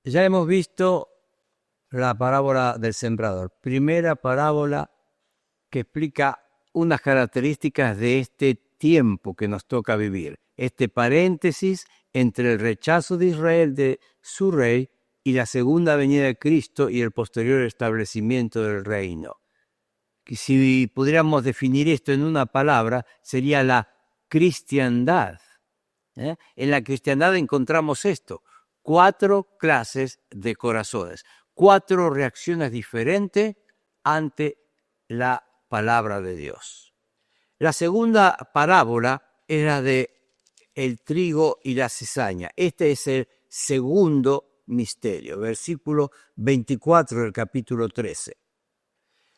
Ya hemos visto la parábola del sembrador, primera parábola que explica unas características de este tiempo que nos toca vivir, este paréntesis entre el rechazo de Israel de su rey y la segunda venida de Cristo y el posterior establecimiento del reino. Si pudiéramos definir esto en una palabra, sería la cristiandad. En la cristiandad encontramos esto: 4 clases de corazones, 4 reacciones diferentes ante la palabra de Dios. La segunda parábola era de el trigo y la cizaña. Este es el segundo misterio, versículo 24 del capítulo 13.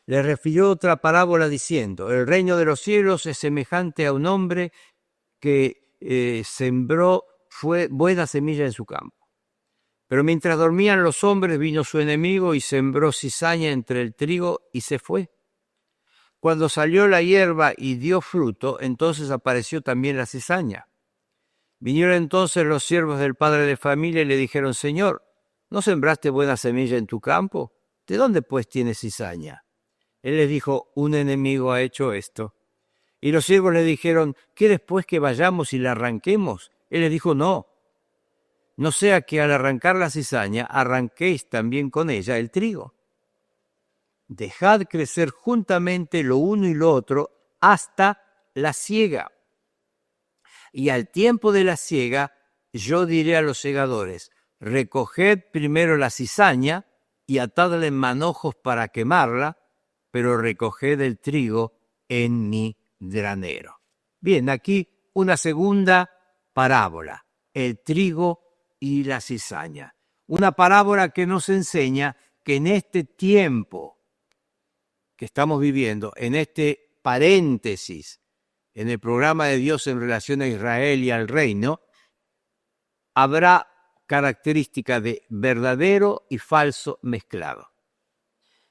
Le refirió otra parábola diciendo: el reino de los cielos es semejante a un hombre que sembró buena semilla en su campo. Pero mientras dormían los hombres, vino su enemigo y sembró cizaña entre el trigo y se fue. Cuando salió la hierba y dio fruto, entonces apareció también la cizaña. Vinieron entonces los siervos del padre de familia y le dijeron: Señor, ¿no sembraste buena semilla en tu campo? ¿De dónde pues tienes cizaña? Él les dijo: un enemigo ha hecho esto. Y los siervos le dijeron: ¿quieres pues que vayamos y la arranquemos? Él les dijo: no sea que al arrancar la cizaña arranquéis también con ella el trigo. Dejad crecer juntamente lo uno y lo otro hasta la siega. Y al tiempo de la siega, yo diré a los segadores: recoged primero la cizaña y atadla en manojos para quemarla, pero recoged el trigo en mi granero. Bien, aquí una segunda parábola: el trigo y la cizaña. Una parábola que nos enseña que en este tiempo que estamos viviendo, en este paréntesis, en el programa de Dios en relación a Israel y al reino, habrá características de verdadero y falso mezclado.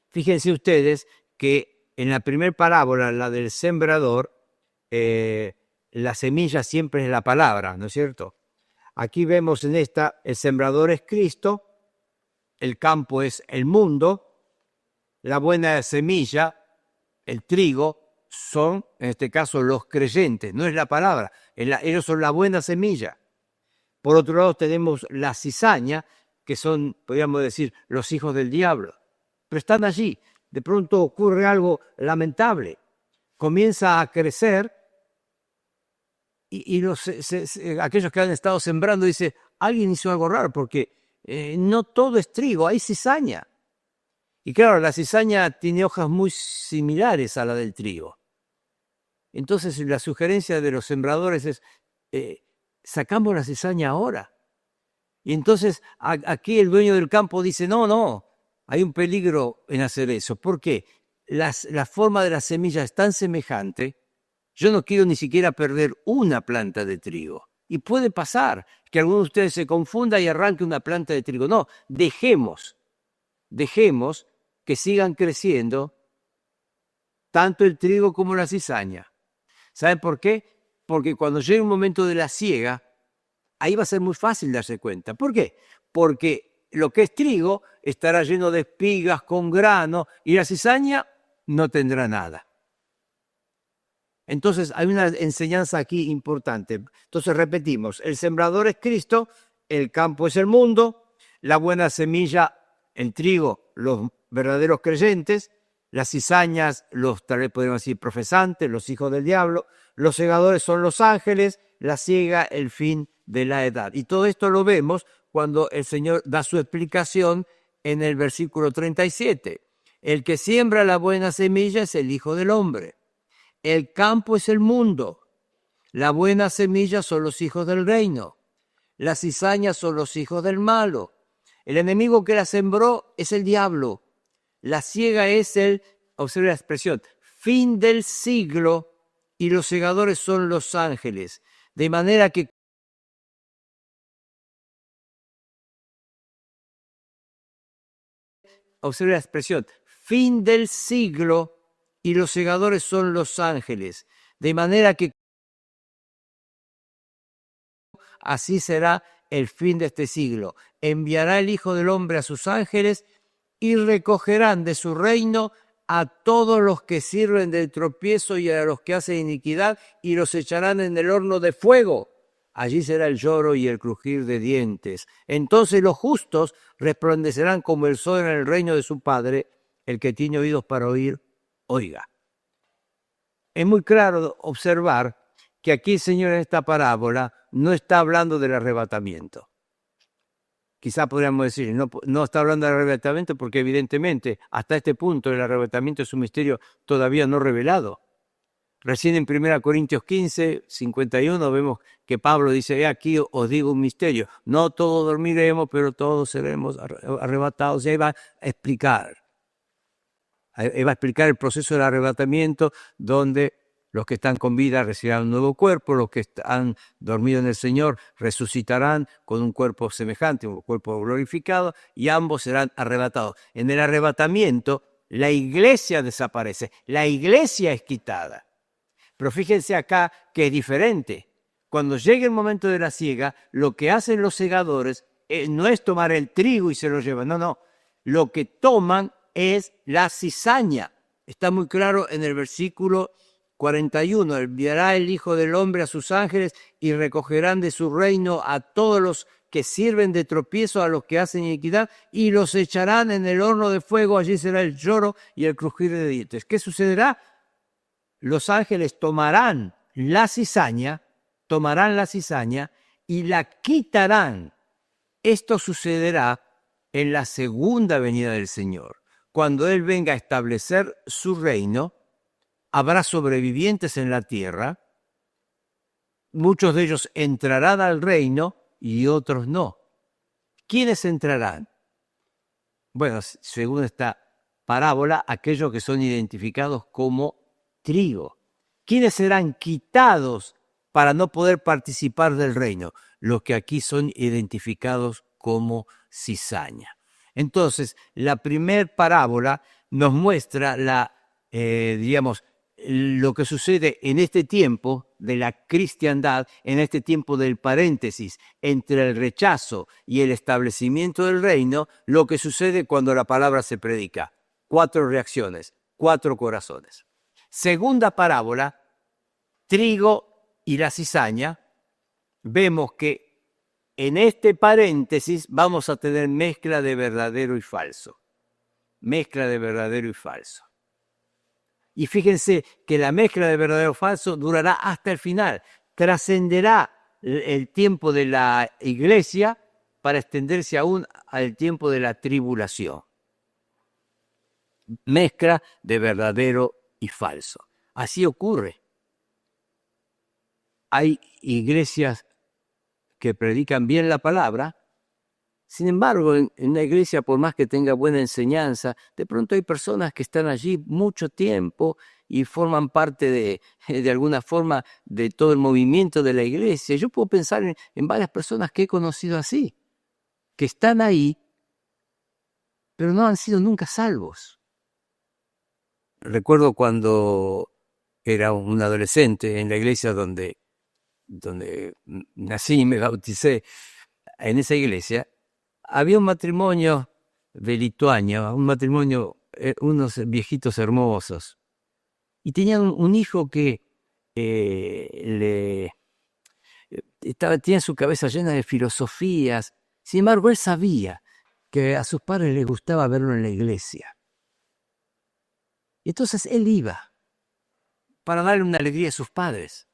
Fíjense ustedes que en la primera parábola, la del sembrador, la semilla siempre es la palabra, ¿no es cierto? Aquí vemos en esta: el sembrador es Cristo, el campo es el mundo, la buena semilla, el trigo, son en este caso los creyentes, no es la palabra, ellos son la buena semilla. Por otro lado tenemos la cizaña, que son, podríamos decir, los hijos del diablo, pero están allí. De pronto ocurre algo lamentable, comienza a crecer y aquellos que han estado sembrando dicen: alguien hizo algo raro porque no todo es trigo, hay cizaña. Y claro, la cizaña tiene hojas muy similares a la del trigo. Entonces la sugerencia de los sembradores es: sacamos la cizaña ahora. Y entonces aquí el dueño del campo dice: no, hay un peligro en hacer eso. ¿Por qué? La forma de la semilla es tan semejante. Yo no quiero ni siquiera perder una planta de trigo. Y puede pasar que alguno de ustedes se confunda y arranque una planta de trigo. No, dejemos que sigan creciendo tanto el trigo como la cizaña. ¿Saben por qué? Porque cuando llegue un momento de la siega, ahí va a ser muy fácil darse cuenta. ¿Por qué? Porque lo que es trigo estará lleno de espigas con grano y la cizaña no tendrá nada. Entonces hay una enseñanza aquí importante. Entonces repetimos: el sembrador es Cristo, el campo es el mundo, la buena semilla, el trigo, los verdaderos creyentes, las cizañas, tal vez podemos decir profesantes, los hijos del diablo, los segadores son los ángeles, la siega el fin de la edad. Y todo esto lo vemos cuando el Señor da su explicación en el versículo 37. El que siembra la buena semilla es el Hijo del Hombre. El campo es el mundo. La buena semilla son los hijos del reino. Las cizañas son los hijos del malo. El enemigo que la sembró es el diablo. La siega es observe la expresión, fin del siglo, y los segadores son los ángeles. De manera que observe la expresión, fin del siglo, y los segadores son los ángeles. De manera que así será el fin de este siglo. Enviará el Hijo del Hombre a sus ángeles y recogerán de su reino a todos los que sirven del tropiezo y a los que hacen iniquidad, y los echarán en el horno de fuego. Allí será el lloro y el crujir de dientes. Entonces los justos resplandecerán como el sol en el reino de su Padre. El que tiene oídos para oír, oiga. Es muy claro observar que aquí el Señor en esta parábola no está hablando del arrebatamiento. Quizá podríamos decir, no está hablando del arrebatamiento porque evidentemente hasta este punto el arrebatamiento es un misterio todavía no revelado. Recién en 1 Corintios 15, 51 vemos que Pablo dice, aquí os digo un misterio, no todos dormiremos, pero todos seremos arrebatados. Y ahí va a explicar el proceso del arrebatamiento, donde los que están con vida recibirán un nuevo cuerpo, los que han dormido en el Señor resucitarán con un cuerpo semejante, un cuerpo glorificado, y ambos serán arrebatados. En el arrebatamiento, la iglesia desaparece, la iglesia es quitada. Pero fíjense acá que es diferente. Cuando llegue el momento de la siega, lo que hacen los segadores no es tomar el trigo y se lo llevan, no. Lo que toman es la cizaña. Está muy claro en el versículo 41, enviará el Hijo del Hombre a sus ángeles y recogerán de su reino a todos los que sirven de tropiezo, a los que hacen iniquidad, y los echarán en el horno de fuego. Allí será el lloro y el crujir de dientes. ¿Qué sucederá? Los ángeles tomarán la cizaña y la quitarán. Esto sucederá en la segunda venida del Señor. Cuando Él venga a establecer su reino, habrá sobrevivientes en la tierra, muchos de ellos entrarán al reino y otros no. ¿Quiénes entrarán? Bueno, según esta parábola, aquellos que son identificados como trigo. ¿Quiénes serán quitados para no poder participar del reino? Los que aquí son identificados como cizaña. Entonces, la primer parábola nos muestra lo que sucede en este tiempo de la cristiandad, en este tiempo del paréntesis entre el rechazo y el establecimiento del reino, lo que sucede cuando la palabra se predica. 4 reacciones, 4 corazones. Segunda parábola, trigo y la cizaña. Vemos que en este paréntesis vamos a tener mezcla de verdadero y falso. Mezcla de verdadero y falso. Y fíjense que la mezcla de verdadero y falso durará hasta el final. Trascenderá el tiempo de la iglesia para extenderse aún al tiempo de la tribulación. Mezcla de verdadero y falso. Así ocurre. Hay iglesias que predican bien la palabra. Sin embargo, en una iglesia, por más que tenga buena enseñanza, de pronto hay personas que están allí mucho tiempo y forman parte de alguna forma de todo el movimiento de la iglesia. Yo puedo pensar en varias personas que he conocido así, que están ahí, pero no han sido nunca salvos. Recuerdo cuando era un adolescente en la iglesia donde nací y me bauticé, en esa iglesia, había un matrimonio de Lituania, un matrimonio, unos viejitos hermosos, y tenían un hijo que tenía su cabeza llena de filosofías. Sin embargo, él sabía que a sus padres les gustaba verlo en la iglesia. Y entonces él iba para darle una alegría a sus padres.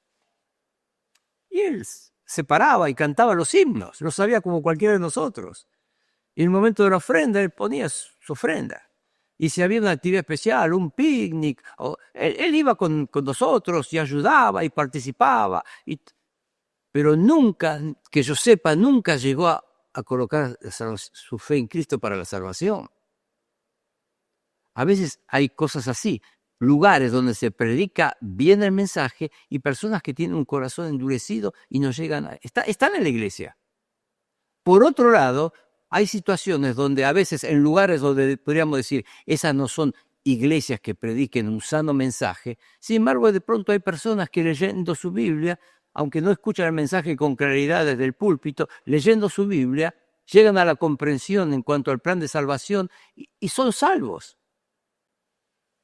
Y él se paraba y cantaba los himnos, lo sabía como cualquiera de nosotros. Y en el momento de la ofrenda, él ponía su ofrenda. Y si había una actividad especial, un picnic, él iba con nosotros y ayudaba y participaba. Pero nunca, que yo sepa, nunca llegó a colocar su fe en Cristo para la salvación. A veces hay cosas así, lugares donde se predica bien el mensaje y personas que tienen un corazón endurecido y no llegan están en la iglesia. Por otro lado, hay situaciones donde a veces en lugares donde podríamos decir, esas no son iglesias que prediquen un sano mensaje, sin embargo de pronto hay personas que leyendo su Biblia aunque no escuchan el mensaje con claridad desde el púlpito, leyendo su Biblia, llegan a la comprensión en cuanto al plan de salvación y son salvos.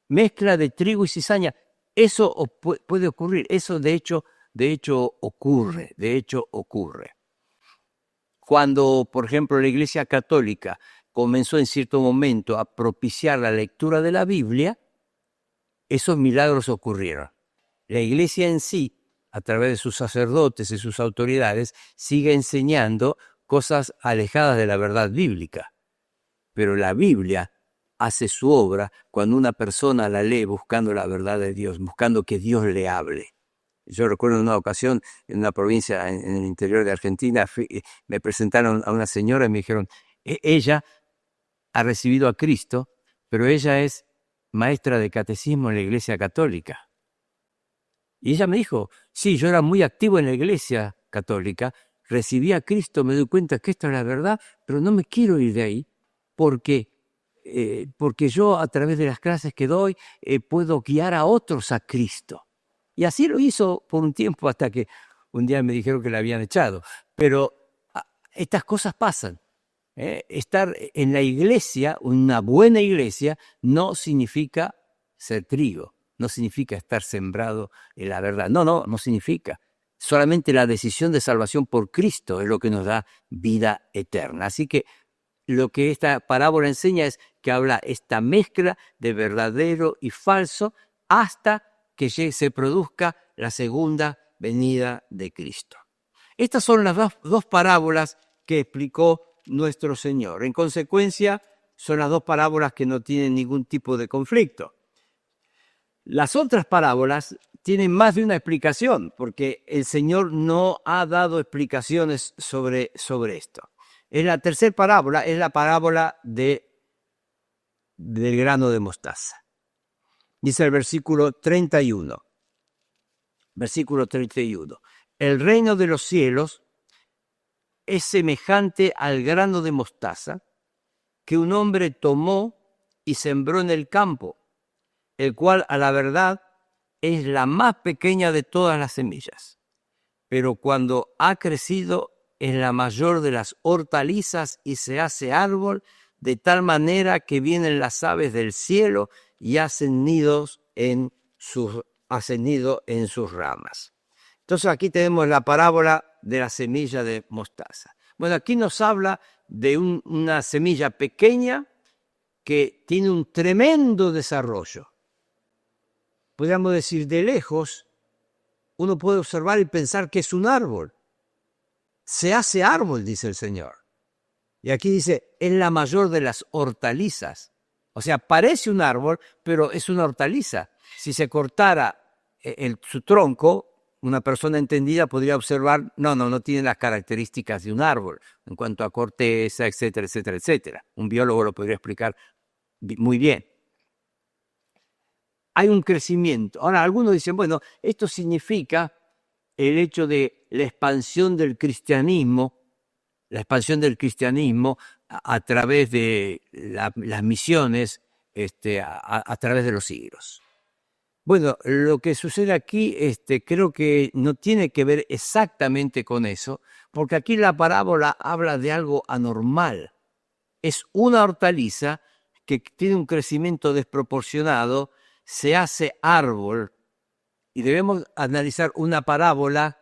Mezcla de trigo y cizaña, eso puede ocurrir, eso de hecho ocurre. Cuando, por ejemplo, la Iglesia Católica comenzó en cierto momento a propiciar la lectura de la Biblia, esos milagros ocurrieron. La Iglesia en sí, a través de sus sacerdotes y sus autoridades, sigue enseñando cosas alejadas de la verdad bíblica. Pero la Biblia hace su obra cuando una persona la lee buscando la verdad de Dios, buscando que Dios le hable. Yo recuerdo en una ocasión, en una provincia en el interior de Argentina, me presentaron a una señora y me dijeron, ella ha recibido a Cristo, pero ella es maestra de catecismo en la Iglesia Católica. Y ella me dijo, sí, yo era muy activo en la Iglesia Católica, recibí a Cristo, me doy cuenta que esta es la verdad, pero no me quiero ir de ahí, porque yo a través de las clases que doy puedo guiar a otros a Cristo. Y así lo hizo por un tiempo hasta que un día me dijeron que la habían echado. Pero estas cosas pasan. Estar en la iglesia, una buena iglesia, no significa ser trigo, no significa estar sembrado en la verdad. No significa. Solamente la decisión de salvación por Cristo es lo que nos da vida eterna. Así que lo que esta parábola enseña es que habla esta mezcla de verdadero y falso hasta que se produzca la segunda venida de Cristo. Estas son las dos parábolas que explicó nuestro Señor. En consecuencia, son las dos parábolas que no tienen ningún tipo de conflicto. Las otras parábolas tienen más de una explicación, porque el Señor no ha dado explicaciones sobre esto. La tercera parábola es la parábola del grano de mostaza. Dice el versículo 31. Versículo 31. El reino de los cielos es semejante al grano de mostaza que un hombre tomó y sembró en el campo, el cual a la verdad es la más pequeña de todas las semillas. Pero cuando ha crecido es la mayor de las hortalizas y se hace árbol de tal manera que vienen las aves del cielo y hacen nido en sus ramas. Entonces aquí tenemos la parábola de la semilla de mostaza. Bueno, aquí nos habla de una semilla pequeña que tiene un tremendo desarrollo. Podríamos decir, de lejos, uno puede observar y pensar que es un árbol. Se hace árbol, dice el Señor. Y aquí dice, es la mayor de las hortalizas. O sea, parece un árbol, pero es una hortaliza. Si se cortara su tronco, una persona entendida podría observar, no tiene las características de un árbol en cuanto a corteza, etcétera, etcétera, etcétera. Un biólogo lo podría explicar muy bien. Hay un crecimiento. Ahora, algunos dicen, bueno, esto significa el hecho de la expansión del cristianismo a través de las misiones a través de los siglos. Bueno, lo que sucede aquí creo que no tiene que ver exactamente con eso, porque aquí la parábola habla de algo anormal. Es una hortaliza que tiene un crecimiento desproporcionado, se hace árbol, y debemos analizar una parábola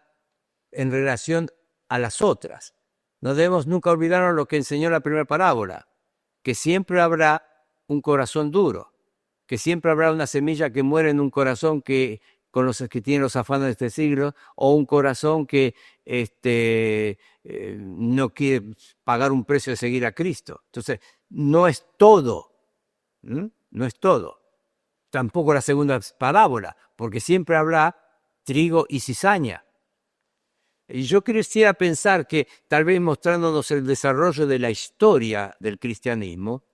en relación a las otras. No debemos nunca olvidarnos lo que enseñó la primera parábola, que siempre habrá un corazón duro, que siempre habrá una semilla que muere en un corazón con los que tienen los afanes de este siglo, o un corazón que no quiere pagar un precio de seguir a Cristo. Entonces, no es todo, no es todo. Tampoco la segunda parábola, porque siempre habrá trigo y cizaña. Y yo quisiera pensar que, tal vez mostrándonos el desarrollo de la historia del cristianismo,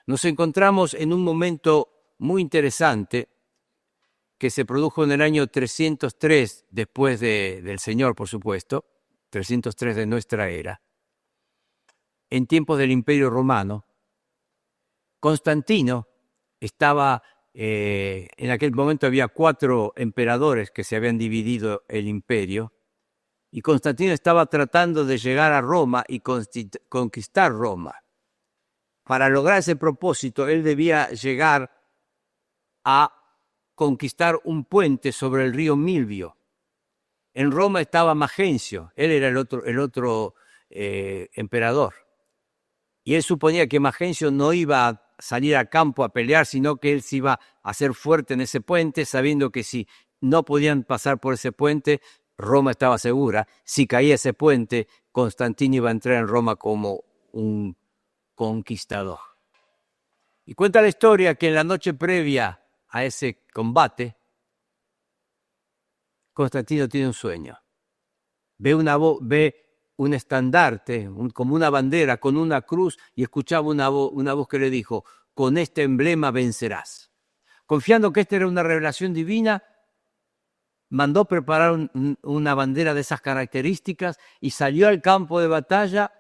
nos encontramos en un momento muy interesante que se produjo en el año 303 después del Señor, por supuesto, 303 de nuestra era, en tiempos del Imperio Romano. Constantino estaba, en aquel momento había 4 emperadores que se habían dividido el imperio, Y Constantino estaba tratando de llegar a Roma y conquistar Roma. Para lograr ese propósito, él debía llegar a conquistar un puente sobre el río Milvio. En Roma estaba Magencio, él era el otro emperador. Y él suponía que Magencio no iba a salir a campo a pelear, sino que él se iba a hacer fuerte en ese puente, sabiendo que si no podían pasar por ese puente, Roma estaba segura. Si caía ese puente, Constantino iba a entrar en Roma como un conquistador. Y cuenta la historia que en la noche previa a ese combate, Constantino tiene un sueño. Ve un estandarte, como una bandera, con una cruz, y escuchaba una voz que le dijo: con este emblema vencerás. Confiando que esta era una revelación divina, mandó preparar una bandera de esas características y salió al campo de batalla,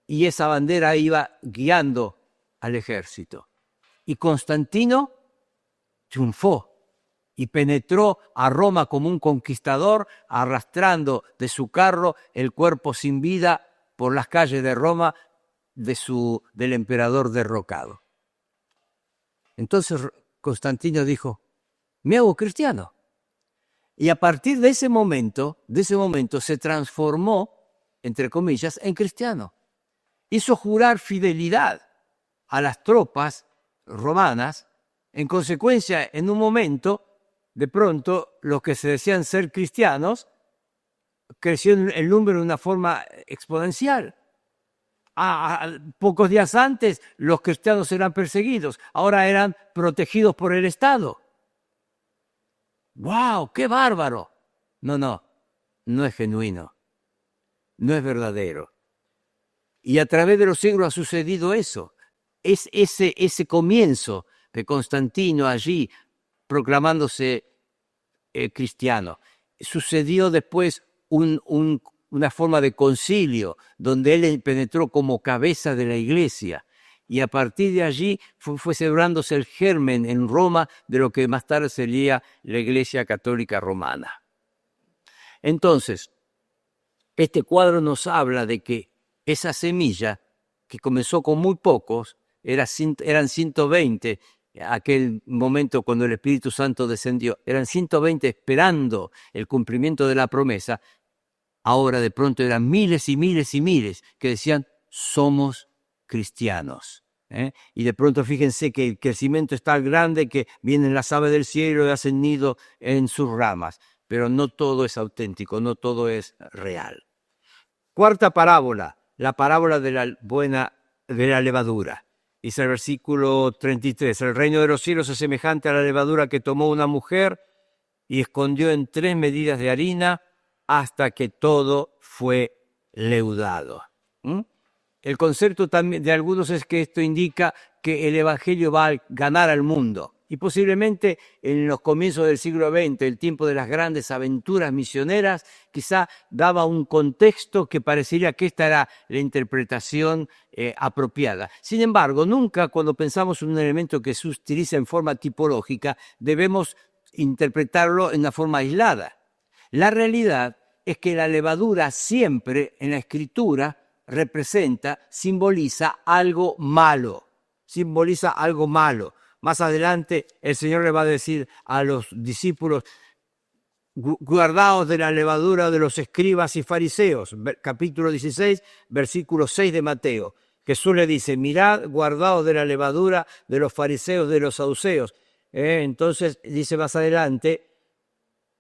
y esa bandera iba guiando al ejército. Y Constantino triunfó y penetró a Roma como un conquistador, arrastrando de su carro el cuerpo sin vida por las calles de Roma del emperador derrocado. Entonces Constantino dijo: me hago cristiano. Y a partir de ese momento se transformó, entre comillas, en cristiano. Hizo jurar fidelidad a las tropas romanas. En consecuencia, en un momento, de pronto, los que se decían ser cristianos, creció el número de una forma exponencial. Pocos días antes, los cristianos eran perseguidos, ahora eran protegidos por el Estado. ¡Wow! ¡Qué bárbaro! No es genuino, no es verdadero. Y a través de los siglos ha sucedido eso. Es ese comienzo de Constantino allí proclamándose cristiano. Sucedió después una forma de concilio donde él penetró como cabeza de la iglesia, y a partir de allí fue celebrándose el germen en Roma de lo que más tarde sería la Iglesia Católica Romana. Entonces, este cuadro nos habla de que esa semilla, que comenzó con muy pocos, eran 120, aquel momento cuando el Espíritu Santo descendió, eran 120 esperando el cumplimiento de la promesa. Ahora de pronto eran miles y miles y miles que decían: somos cristianos. Y de pronto fíjense que el crecimiento es tan grande que vienen las aves del cielo y hacen nido en sus ramas, pero no todo es auténtico, no todo es real. Cuarta parábola, la parábola de la levadura. Dice el versículo 33, el reino de los cielos es semejante a la levadura que tomó una mujer y escondió en 3 medidas de harina hasta que todo fue leudado. El concepto también de algunos es que esto indica que el evangelio va a ganar al mundo. Y posiblemente en los comienzos del siglo XX, el tiempo de las grandes aventuras misioneras, quizá daba un contexto que parecería que esta era la interpretación apropiada. Sin embargo, nunca cuando pensamos en un elemento que se utiliza en forma tipológica, debemos interpretarlo en una forma aislada. La realidad es que la levadura siempre en la Escritura simboliza algo malo, Más adelante el Señor le va a decir a los discípulos: guardaos de la levadura de los escribas y fariseos, capítulo 16, versículo 6 de Mateo. Jesús le dice: mirad, guardaos de la levadura de los fariseos, de los saduceos. Entonces dice más adelante,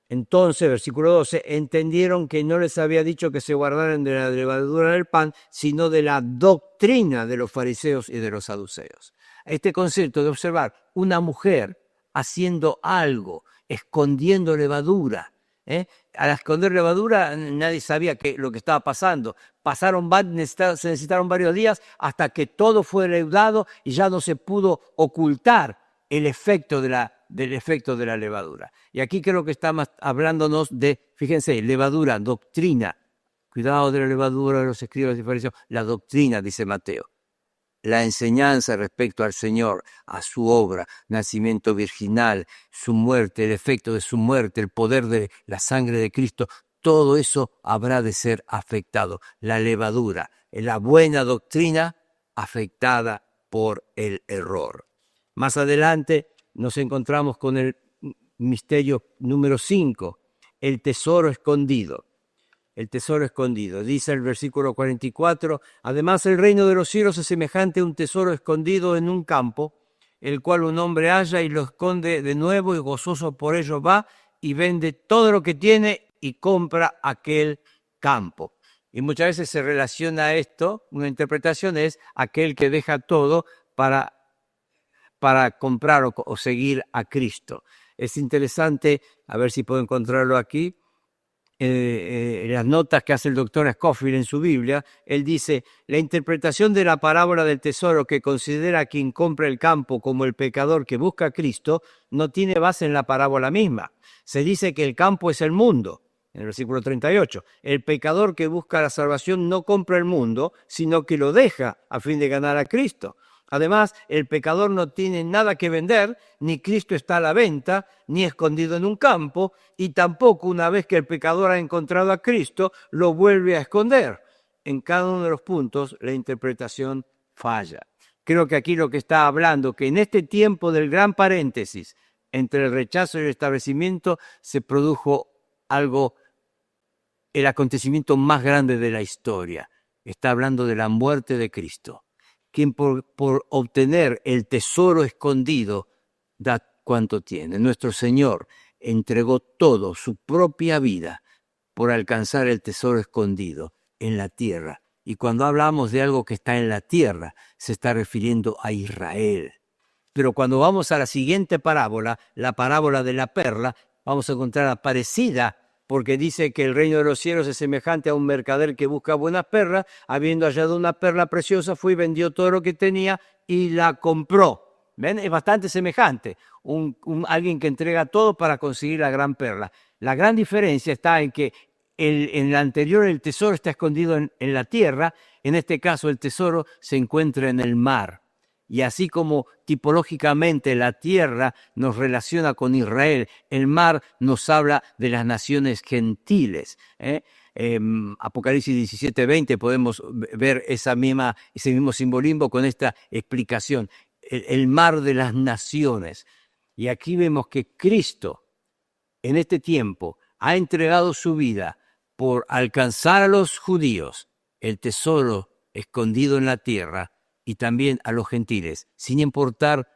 entonces, versículo 12, entendieron que no les había dicho que se guardaran de la levadura del pan, sino de la doctrina de los fariseos y de los saduceos. Este concepto de observar una mujer haciendo algo, escondiendo levadura. Al esconder levadura nadie sabía lo que estaba pasando. Se necesitaron varios días hasta que todo fue leudado y ya no se pudo ocultar el efecto del efecto de la levadura. Y aquí creo que está hablándonos de, fíjense, levadura, doctrina. Cuidado de la levadura de los escribas y fariseos. La doctrina, dice Mateo. La enseñanza respecto al Señor, a su obra, nacimiento virginal, su muerte, el efecto de su muerte, el poder de la sangre de Cristo. todo eso habrá de ser afectado. La levadura, la buena doctrina afectada por el error. Más adelante nos encontramos con el misterio número 5, el tesoro escondido. El tesoro escondido. Dice el versículo 44, además el reino de los cielos es semejante a un tesoro escondido en un campo, el cual un hombre halla y lo esconde de nuevo y gozoso por ello va y vende todo lo que tiene y compra aquel campo. Y muchas veces se relaciona a esto, una interpretación es aquel que deja todo para comprar o seguir a Cristo. Es interesante, a ver si puedo encontrarlo aquí, las notas que hace el doctor Scofield en su Biblia. Él dice, la interpretación de la parábola del tesoro que considera a quien compra el campo como el pecador que busca a Cristo no tiene base en la parábola misma. Se dice que el campo es el mundo, en el versículo 38. El pecador que busca la salvación no compra el mundo, sino que lo deja a fin de ganar a Cristo. Además, el pecador no tiene nada que vender, ni Cristo está a la venta, ni escondido en un campo, y tampoco una vez que el pecador ha encontrado a Cristo, lo vuelve a esconder. En cada uno de los puntos, la interpretación falla. Creo que aquí lo que está hablando, que en este tiempo del gran paréntesis, entre el rechazo y el establecimiento, se produjo algo, el acontecimiento más grande de la historia. Está hablando de la muerte de Cristo. Quien por obtener el tesoro escondido da cuanto tiene. Nuestro Señor entregó todo, su propia vida, por alcanzar el tesoro escondido en la tierra. Y cuando hablamos de algo que está en la tierra, se está refiriendo a Israel. Pero cuando vamos a la siguiente parábola, la parábola de la perla, vamos a encontrar parecida, porque dice que el reino de los cielos es semejante a un mercader que busca buenas perlas, habiendo hallado una perla preciosa, fue y vendió todo lo que tenía y la compró. ¿Ven? Es bastante semejante, alguien que entrega todo para conseguir la gran perla. La gran diferencia está en que en el anterior el tesoro está escondido en la tierra, en este caso el tesoro se encuentra en el mar. Y así como tipológicamente la tierra nos relaciona con Israel, el mar nos habla de las naciones gentiles. Apocalipsis 17:20 podemos ver ese mismo simbolismo con esta explicación. El mar de las naciones. Y aquí vemos que Cristo en este tiempo ha entregado su vida por alcanzar a los judíos el tesoro escondido en la tierra, y también a los gentiles, sin importar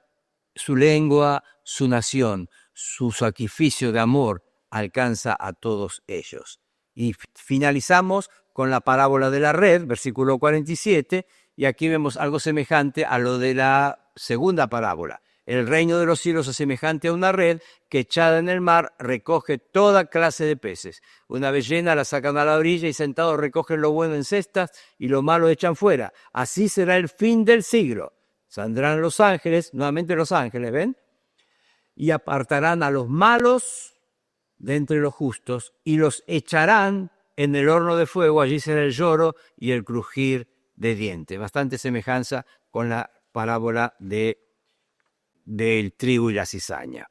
su lengua, su nación, su sacrificio de amor alcanza a todos ellos. Y finalizamos con la parábola de la red, versículo 47, y aquí vemos algo semejante a lo de la segunda parábola. El reino de los cielos es semejante a una red que echada en el mar recoge toda clase de peces. Una vez llena la sacan a la orilla y sentados recogen lo bueno en cestas y lo malo echan fuera. Así será el fin del siglo. Saldrán los ángeles, nuevamente los ángeles, ¿ven? Y apartarán a los malos de entre los justos y los echarán en el horno de fuego. Allí será el lloro y el crujir de dientes. Bastante semejanza con la parábola del trigo y la cizaña.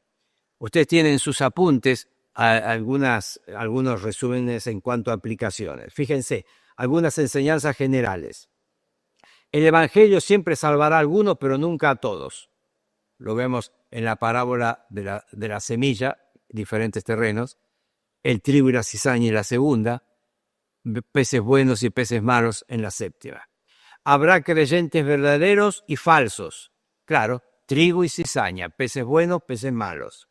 Ustedes tienen en sus apuntes algunos resúmenes en cuanto a aplicaciones. Fíjense, algunas enseñanzas generales. El Evangelio siempre salvará a algunos, pero nunca a todos. Lo vemos en la parábola de la semilla, diferentes terrenos, el trigo y la cizaña en la segunda, peces buenos y peces malos en la séptima. Habrá creyentes verdaderos y falsos. Claro, trigo y cizaña, peces buenos, peces malos.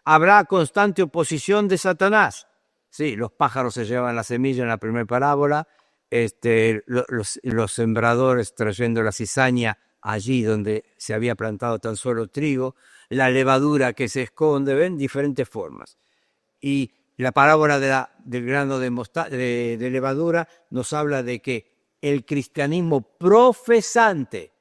Habrá constante oposición de Satanás. Sí, los pájaros se llevan la semilla en la primera parábola, los sembradores trayendo la cizaña allí donde se había plantado tan solo trigo, la levadura que se esconde, ven, diferentes formas. Y la parábola del grano de levadura nos habla de que el cristianismo profesante,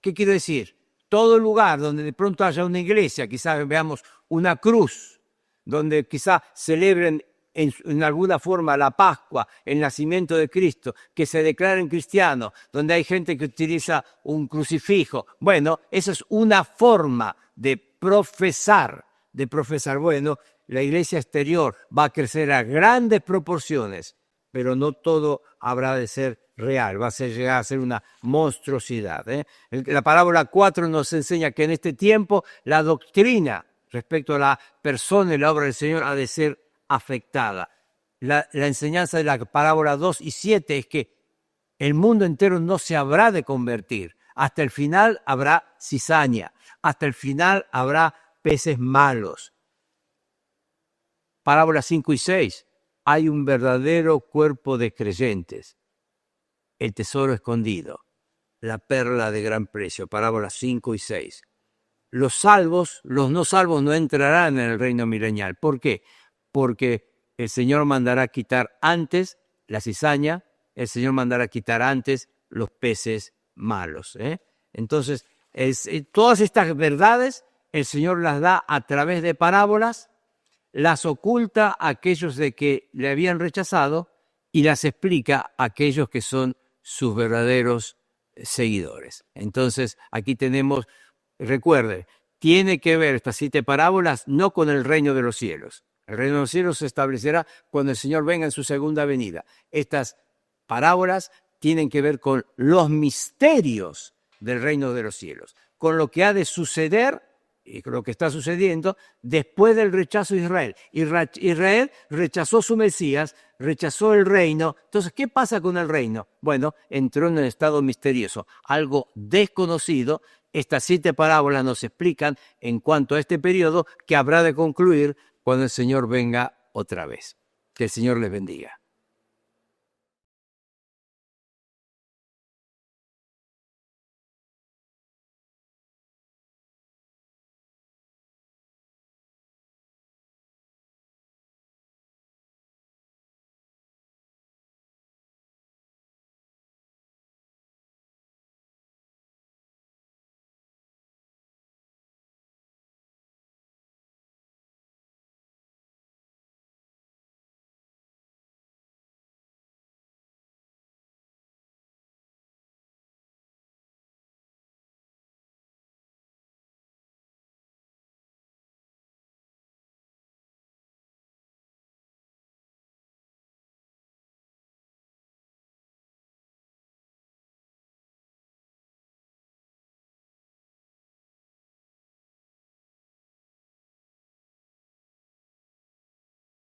¿qué quiero decir? Todo lugar donde de pronto haya una iglesia, quizás veamos una cruz, donde quizás celebren en alguna forma la Pascua, el nacimiento de Cristo, que se declaren cristianos, donde hay gente que utiliza un crucifijo. Bueno, esa es una forma de profesar. Bueno, la iglesia exterior va a crecer a grandes proporciones, pero no todo habrá de ser real, va a llegar a ser una monstruosidad. La parábola 4 nos enseña que en este tiempo la doctrina respecto a la persona y la obra del Señor ha de ser afectada. La enseñanza de la parábola 2 y 7 es que el mundo entero no se habrá de convertir. Hasta el final habrá cizaña, hasta el final habrá peces malos. Parábolas 5 y 6. Hay un verdadero cuerpo de creyentes. El tesoro escondido, la perla de gran precio. Parábolas 5 y 6. Los salvos, los no salvos no entrarán en el reino milenial. ¿Por qué? Porque el Señor mandará quitar antes la cizaña, el Señor mandará quitar antes los peces malos. Entonces, todas estas verdades el Señor las da a través de parábolas, las oculta a aquellos de que le habían rechazado y las explica a aquellos que son sus verdaderos seguidores. Entonces, aquí tenemos, recuerde, tiene que ver estas 7 parábolas no con el reino de los cielos. El reino de los cielos se establecerá cuando el Señor venga en su segunda venida. Estas parábolas tienen que ver con los misterios del reino de los cielos, con lo que ha de suceder y con lo que está sucediendo después del rechazo de Israel. Israel rechazó su Mesías, rechazó el reino. Entonces, ¿qué pasa con el reino? Bueno, entró en un estado misterioso, algo desconocido. Estas 7 parábolas nos explican en cuanto a este periodo que habrá de concluir cuando el Señor venga otra vez. Que el Señor les bendiga.